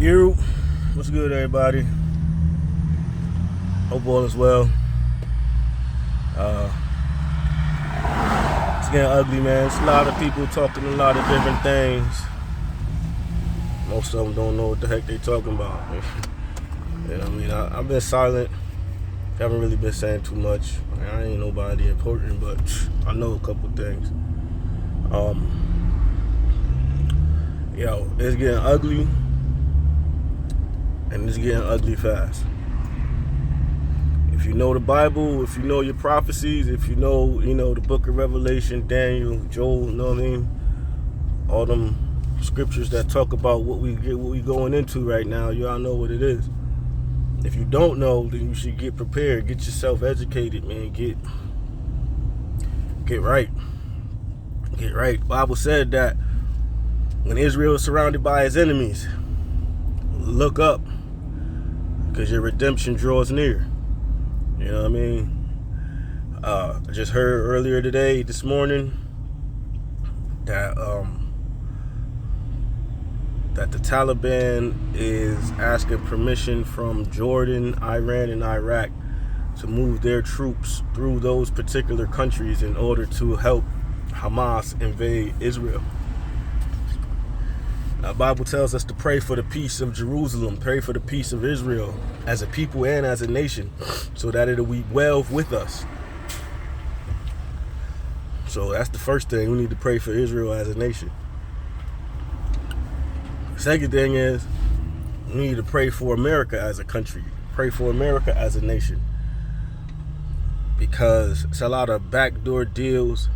You, what's good, everybody? Hope all is well. It's getting ugly, man. It's a lot of people talking a lot of different things. Most of them don't know what the heck they talking about. You know what I mean? I've been silent. Haven't really been saying too much. I ain't nobody important, but I know a couple things. It's getting ugly. And it's getting ugly fast. If you know the Bible, if you know your prophecies, if you know the book of Revelation, Daniel, Joel, you know what I mean? All them scriptures that talk about what we going into right now, y'all know what it is. If you don't know, then you should get prepared, get yourself educated, man. Get right. Get right. The Bible said that when Israel is surrounded by his enemies, look up, because your redemption draws near. You know what I mean? I just heard earlier this morning, that the Taliban is asking permission from Jordan, Iran, and Iraq to move their troops through those particular countries in order to help Hamas invade Israel. The Bible tells us to pray for the peace of Jerusalem, pray for the peace of Israel as a people and as a nation, so that it'll be well with us. So that's the first thing. We need to pray for Israel as a nation. The second thing is we need to pray for America as a country, pray for America as a nation, because it's a lot of backdoor deals,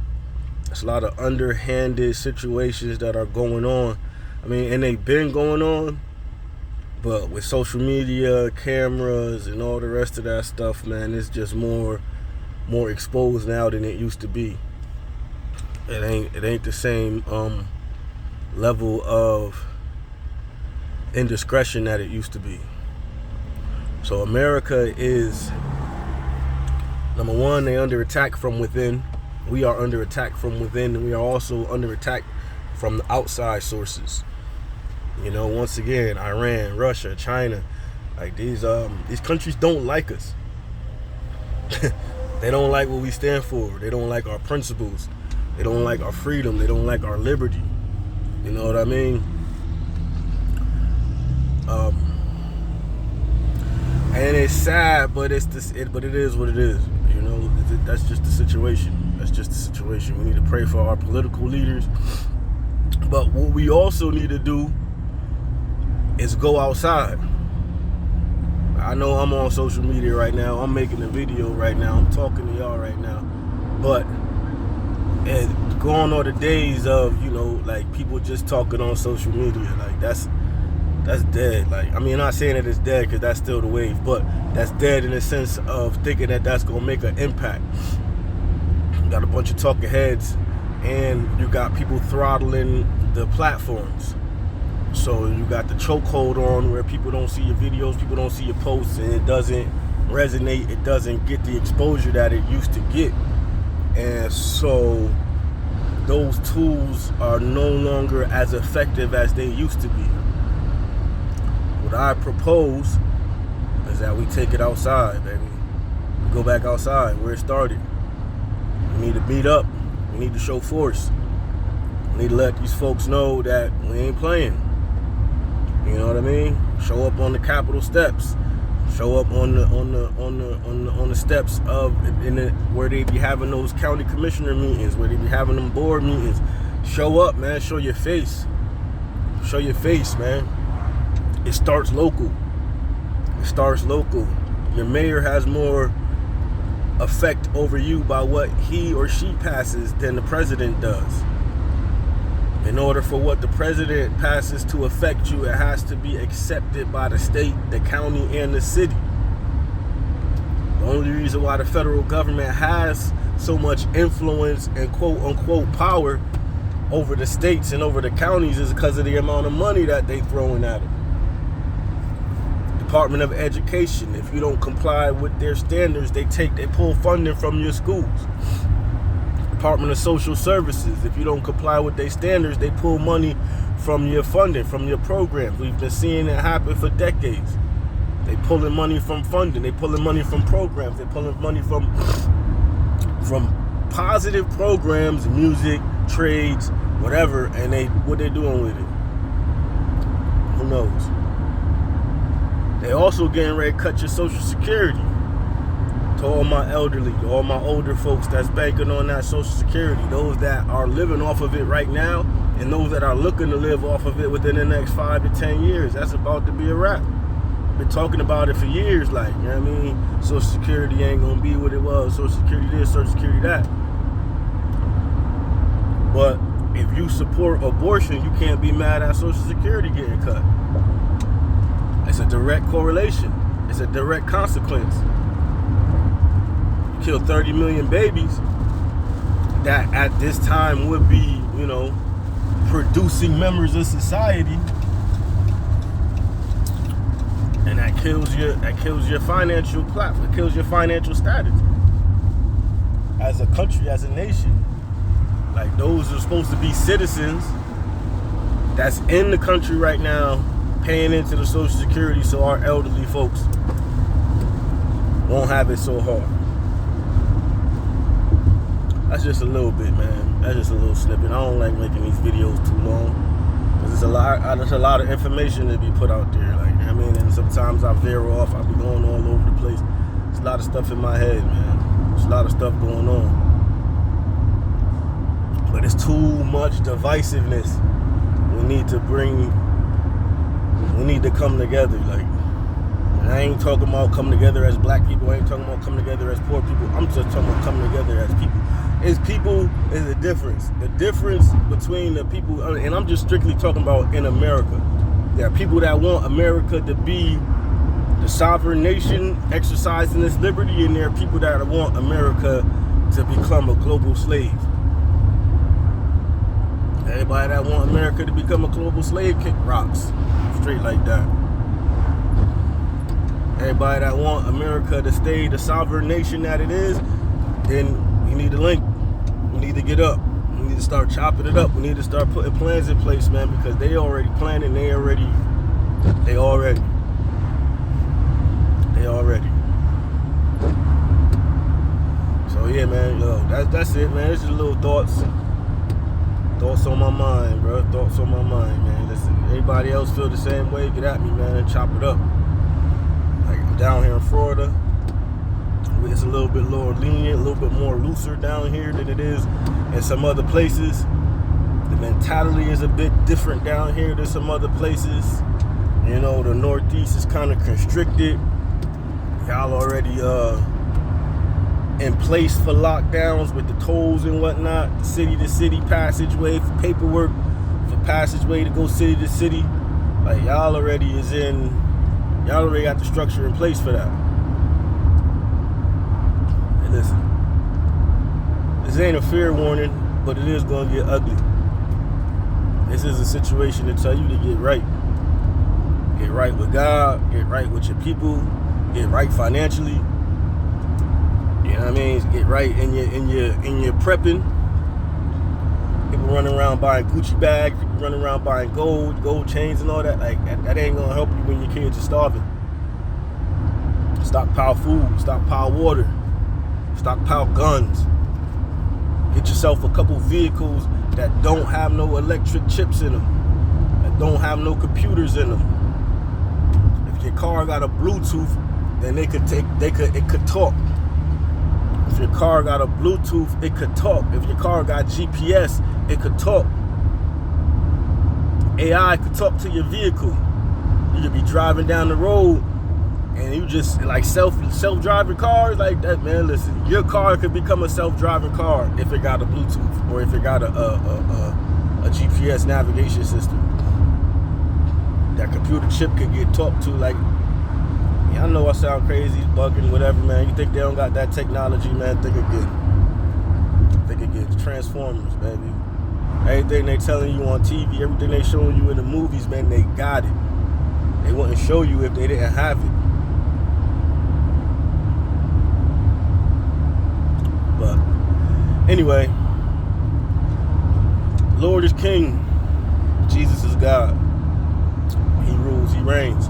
it's a lot of underhanded situations that are going on. I mean, and they've been going on, but with social media, cameras, and all the rest of that stuff, man, it's just more exposed now than it used to be. It ain't the same level of indiscretion that it used to be. So America is, number one, they under attack from within. We are under attack from within, and we are also under attack from the outside sources. Once again, Iran, Russia, China, like these countries don't like us. They don't like what we stand for. They don't like our principles. They don't like our freedom. They don't like our liberty. You know what I mean? And it's sad, but it is what it is. That's just the situation. That's just the situation. We need to pray for our political leaders. But what we also need to do is go outside. I know I'm on social media right now. I'm making a video right now. I'm talking to y'all right now. But going on the days of, like people just talking on social media, like that's dead. Like, I mean, I'm not saying that it's dead because that's still the wave, but that's dead in the sense of thinking that that's going to make an impact. You got a bunch of talking heads, and you got people throttling the platforms. So you got the chokehold on where people don't see your videos, people don't see your posts, and it doesn't resonate, it doesn't get the exposure that it used to get. And so those tools are no longer as effective as they used to be. What I propose is that we take it outside, baby. We go back outside where it started. We need to meet up. We need to show force. We need to let these folks know that we ain't playing. You know what I mean? Show up on the Capitol steps. Show up on the steps of where they be having those county commissioner meetings, where they be having them board meetings. Show up, man. Show your face. Show your face, man. It starts local. It starts local. Your mayor has more effect over you by what he or she passes than the president does. In order for what the president passes to affect you, it has to be accepted by the state, the county, and the city. The only reason why the federal government has so much influence and quote-unquote power over the states and over the counties is because of the amount of money that they throwing at it. Department of Education, if you don't comply with their standards, they pull funding from your schools. Department of Social Services. If you don't comply with their standards, they pull money from your funding, from your programs. We've been seeing it happen for decades. They pulling money from funding. They pulling money from programs. They pulling money from positive programs, music, trades, whatever, and what they doing with it? Who knows? They also getting ready to cut your Social Security. To all my elderly, to all my older folks that's banking on that Social Security, those that are living off of it right now, and those that are looking to live off of it within the next 5 to 10 years, that's about to be a wrap. Been talking about it for years, like, you know what I mean? Social Security ain't gonna be what it was. Social Security this, Social Security that. But if you support abortion, you can't be mad at Social Security getting cut. It's a direct correlation. It's a direct consequence. You kill 30 million babies that at this time would be, you know, producing members of society. And that kills your financial platform. It kills your financial status as a country, as a nation. Like, those are supposed to be citizens that's in the country right now, paying into the Social Security so our elderly folks won't have it so hard. That's just a little bit, man. That's just a little snippet. I don't like making these videos too long, because there's a lot of information to be put out there. Like, I mean, and sometimes I veer off. I be going all over the place. There's a lot of stuff in my head, man. There's a lot of stuff going on. But it's too much divisiveness. We need to come together. Like, I ain't talking about coming together as black people. I ain't talking about coming together as poor people. I'm just talking about coming together as people. People is the difference. The difference between the people, and I'm just strictly talking about in America. There are people that want America to be the sovereign nation exercising its liberty, and there are people that want America to become a global slave. Everybody that want America to become a global slave kick rocks. Straight like that. Everybody that want America to stay the sovereign nation that it is, then we need to link. We need to get up. We need to start chopping it up. We need to start putting plans in place, man, because they already planning. They already. So yeah, man, yo, that's it, man. It's just little thoughts on my mind, bro. Thoughts on my mind, man. Listen, everybody else feel the same way, get at me, man, and chop it up. Like, I'm down here in Florida. It's a little bit more lenient, a little bit more looser down here than it is in some other places. The mentality is a bit different down here than some other places. You know, the Northeast is kind of constricted. Y'all already in place for lockdowns with the tolls and whatnot, the city-to-city passageway for paperwork, for passageway to go city to city. Like, y'all already got the structure in place for that. And listen, this ain't a fair warning, but it is gonna get ugly. This is a situation to tell you to get right. Get right with God, get right with your people, get right financially. You know what I mean? Get right in your prepping. People running around buying Gucci bags, people running around buying gold chains and all that. Like, that ain't gonna help you when your kids are starving. Stockpile food, stockpile water, stockpile guns. Get yourself a couple vehicles that don't have no electric chips in them, that don't have no computers in them. If your car got a Bluetooth, then it could talk. If your car got a Bluetooth, it could talk. If your car got GPS, it could talk. AI could talk to your vehicle. You could be driving down the road and you just, like, self-driving cars like that, man. Listen, your car could become a self-driving car if it got a Bluetooth or if it got a GPS navigation system. That computer chip could get talked to. Like, yeah, I know I sound crazy, bugging, whatever, man. You think they don't got that technology, man? Think again. It's Transformers, baby. Everything they telling you on TV, everything they showing you in the movies, man, they got it. They wouldn't show you if they didn't have it. But anyway, Lord is king. Jesus is God. He rules, he reigns.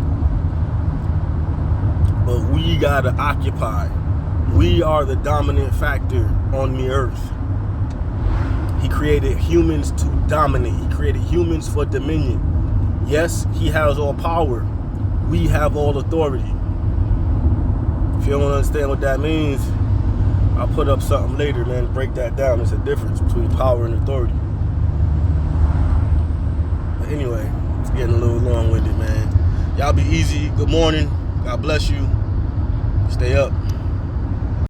But we gotta occupy. We are the dominant factor on the earth. He created humans to dominate. He created humans for dominion. Yes, he has all power. We have all authority. If you don't understand what that means, I'll put up something later, man, break that down. There's a difference between power and authority. But anyway, it's getting a little long-winded, man. Y'all be easy. Good morning. God bless you. Stay up.